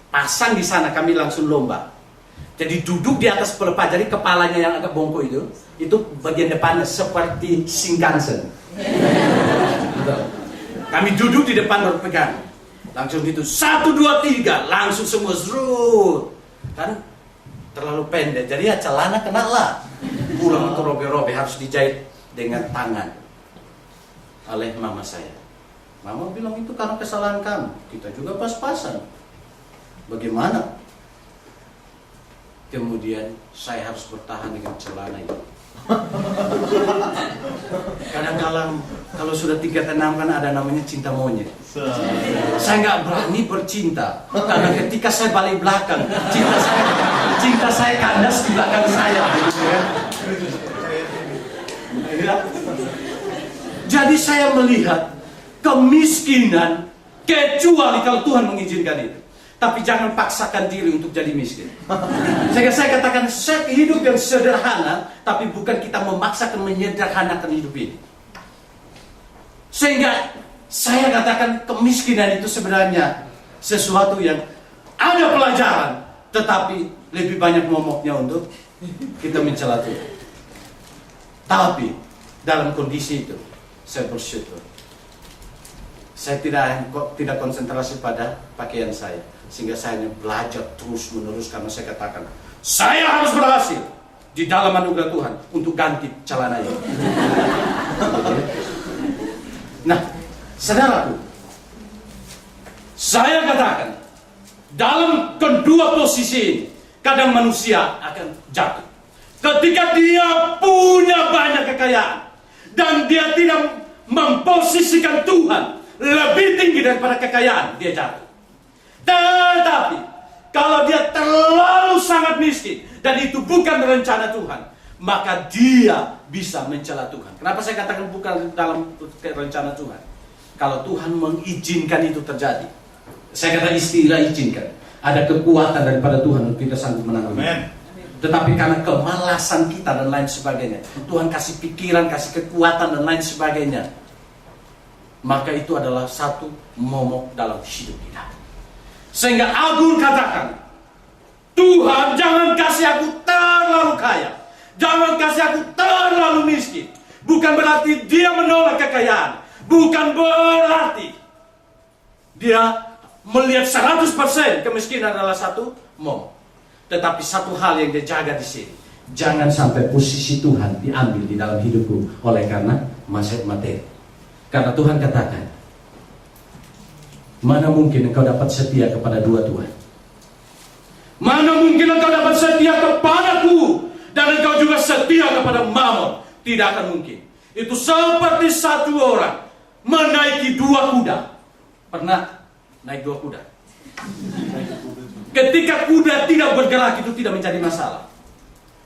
Pasang di sana, kami langsung lomba. Jadi duduk di atas pelepah, jadi kepalanya yang agak bongkok itu bagian depannya seperti Shinkansen. Kami duduk di depan berpegang. Langsung gitu, 1, 2, 3, langsung semua zrut. Kan terlalu pendek, jadi ya celana kena lah. Pulang ke robe-robe, harus dijahit dengan tangan oleh mama saya. Mama bilang itu karena kesalahan kamu. Kita juga pas-pasan. Bagaimana? Kemudian saya harus bertahan dengan celana itu. Kadang-kadang kalau sudah tingkat 6 kan ada namanya cinta monyet. Saya nggak berani bercinta karena ketika saya balik belakang, cinta saya kandas di belakang saya. Jadi saya melihat kemiskinan kecuali kalau Tuhan mengizinkan itu. Tapi jangan paksakan diri untuk jadi miskin. Sehingga saya katakan hidup yang sederhana, tapi bukan kita memaksakan menyederhanakan hidup ini. Sehingga saya katakan kemiskinan itu sebenarnya sesuatu yang ada pelajaran, tetapi lebih banyak momoknya untuk kita mencela Tuhan. Tapi dalam kondisi itu saya bersyukur. Saya tidak konsentrasi pada pakaian saya, sehingga saya hanya belajar terus menerus karena saya katakan saya harus berhasil di dalam anugerah Tuhan untuk ganti celana ini. Nah, saudaraku, saya katakan dalam kedua posisi ini kadang manusia akan jatuh ketika dia punya banyak kekayaan dan dia tidak memposisikan Tuhan lebih tinggi daripada kekayaan, dia jatuh. Tetapi kalau dia terlalu sangat miskin dan itu bukan rencana Tuhan, maka dia bisa mencela Tuhan. Kenapa saya katakan bukan dalam rencana Tuhan? Kalau Tuhan mengizinkan itu terjadi, saya kata istilah izinkan, ada kekuatan daripada Tuhan untuk kita sanggup menangani. Tetapi karena kemalasan kita dan lain sebagainya, Tuhan kasih pikiran, kasih kekuatan dan lain sebagainya, maka itu adalah satu momok dalam hidup kita. Sehingga Agung katakan, Tuhan jangan kasih aku terlalu kaya, jangan kasih aku terlalu miskin. Bukan berarti dia menolak kekayaan, bukan berarti dia melihat 100% kemiskinan adalah satu momok. Tetapi satu hal yang dia jaga di sini, jangan sampai posisi Tuhan diambil di dalam hidupku oleh karena materi. Karena Tuhan katakan, mana mungkin engkau dapat setia kepada dua Tuhan? Mana mungkin engkau dapat setia kepadaku dan engkau juga setia kepada Mammon? Tidak akan mungkin. Itu seperti satu orang menaiki dua kuda. Pernah naik dua kuda? Ketika kuda tidak bergerak itu tidak menjadi masalah,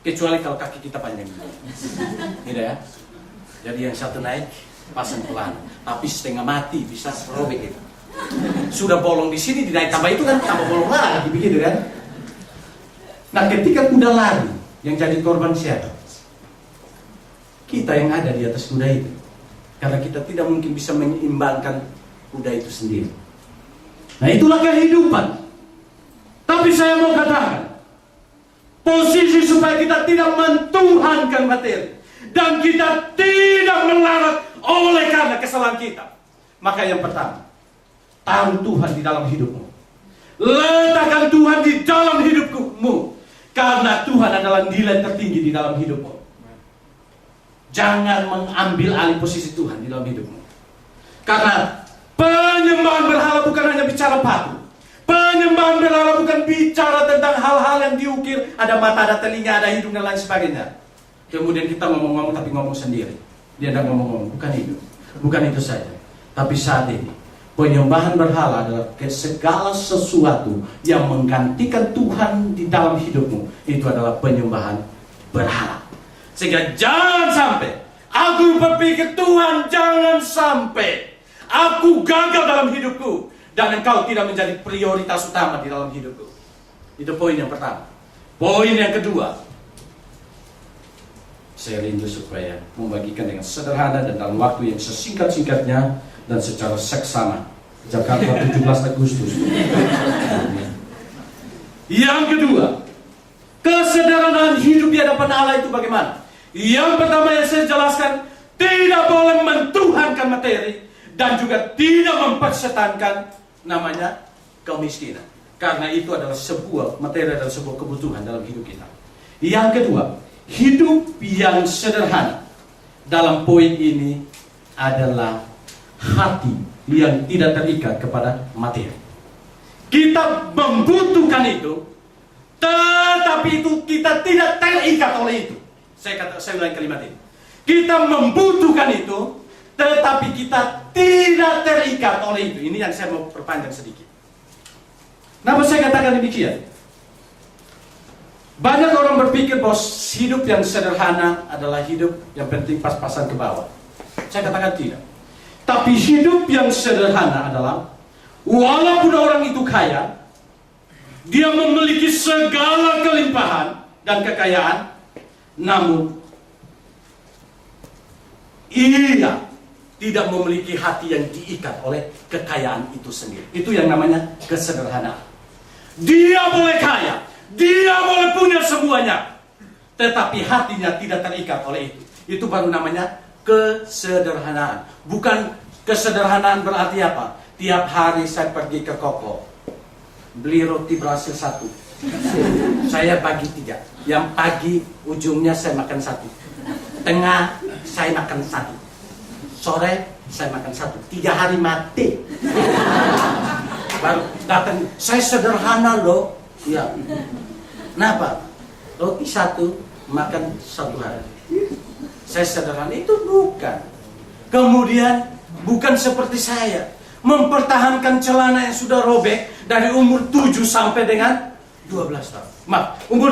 kecuali kalau kaki kita panjang. Tidak ya? Jadi yang satu naik pasang pelan, tapi setengah mati bisa robek itu. Sudah bolong di sini dinaik tambah itu kan tambah bolong lagi begitu kan. Nah ketika kuda lari, yang jadi korban siapa? Kita yang ada di atas kuda itu. Karena kita tidak mungkin bisa menyeimbangkan kuda itu sendiri. Nah itulah kehidupan. Tapi saya mau katakan, posisi supaya kita tidak mentuhankan materi dan kita tidak melarat oleh karena kesalahan kita. Maka yang pertama, taruh Tuhan di dalam hidupmu. Letakkan Tuhan di dalam hidupmu, karena Tuhan adalah nilai tertinggi di dalam hidupmu. Jangan mengambil alih posisi Tuhan di dalam hidupmu. Karena penyembahan berhala bukan hanya bicara patung. Penyembahan berhala bukan bicara tentang hal-hal yang diukir, ada mata, ada telinga, ada hidung dan lain sebagainya. Kemudian kita ngomong-ngomong tapi ngomong sendiri. Dia tidak ngomong-ngomong, bukan itu. Bukan itu saja. Tapi saat ini penyembahan berhala adalah segala sesuatu yang menggantikan Tuhan di dalam hidupmu. Itu adalah penyembahan berhala. Sehingga jangan sampai aku berpikir, Tuhan jangan sampai aku gagal dalam hidupku dan engkau tidak menjadi prioritas utama di dalam hidupku. Itu poin yang pertama. Poin yang kedua, saya rindu supaya membagikan dengan sederhana dan dalam waktu yang sesingkat-singkatnya dan secara seksama Jakarta 17 Agustus. Yang kedua, kesederhanaan hidup di hadapan Allah itu bagaimana? Yang pertama yang saya jelaskan, tidak boleh mentuhankan materi dan juga tidak mempersetankan namanya kemiskinan. Karena itu adalah sebuah materi, adalah sebuah kebutuhan dalam hidup kita. Yang kedua, hidup yang sederhana dalam poin ini adalah hati yang tidak terikat kepada materi. Kita membutuhkan itu, tetapi itu kita tidak terikat oleh itu. Saya ulangi kalimat ini. Kita membutuhkan itu, tetapi kita tidak terikat oleh itu. Ini yang saya mau perpanjang sedikit. Kenapa saya katakan demikian? Banyak orang berpikir bahwa hidup yang sederhana adalah hidup yang penting pas-pasan ke bawah. Saya katakan tidak. Tapi hidup yang sederhana adalah walaupun orang itu kaya, dia memiliki segala kelimpahan dan kekayaan, namun ia tidak memiliki hati yang diikat oleh kekayaan itu sendiri. Itu yang namanya kesederhanaan. Dia boleh kaya, dia boleh punya semuanya, tetapi hatinya tidak terikat oleh itu. Itu baru namanya kesederhanaan. Bukan kesederhanaan berarti apa? Tiap hari saya pergi ke Koko, beli roti berhasil 1, saya bagi 3. Yang pagi ujungnya saya makan 1, tengah saya makan 1, sore saya makan 1. 3 hari mati. Baru datang, saya sederhana loh. Ya. Kenapa? Roti 1, makan 1 hari. Saya sederhana, itu bukan. Kemudian bukan seperti saya mempertahankan celana yang sudah robek dari umur 7 sampai dengan 12 tahun. Maaf, umur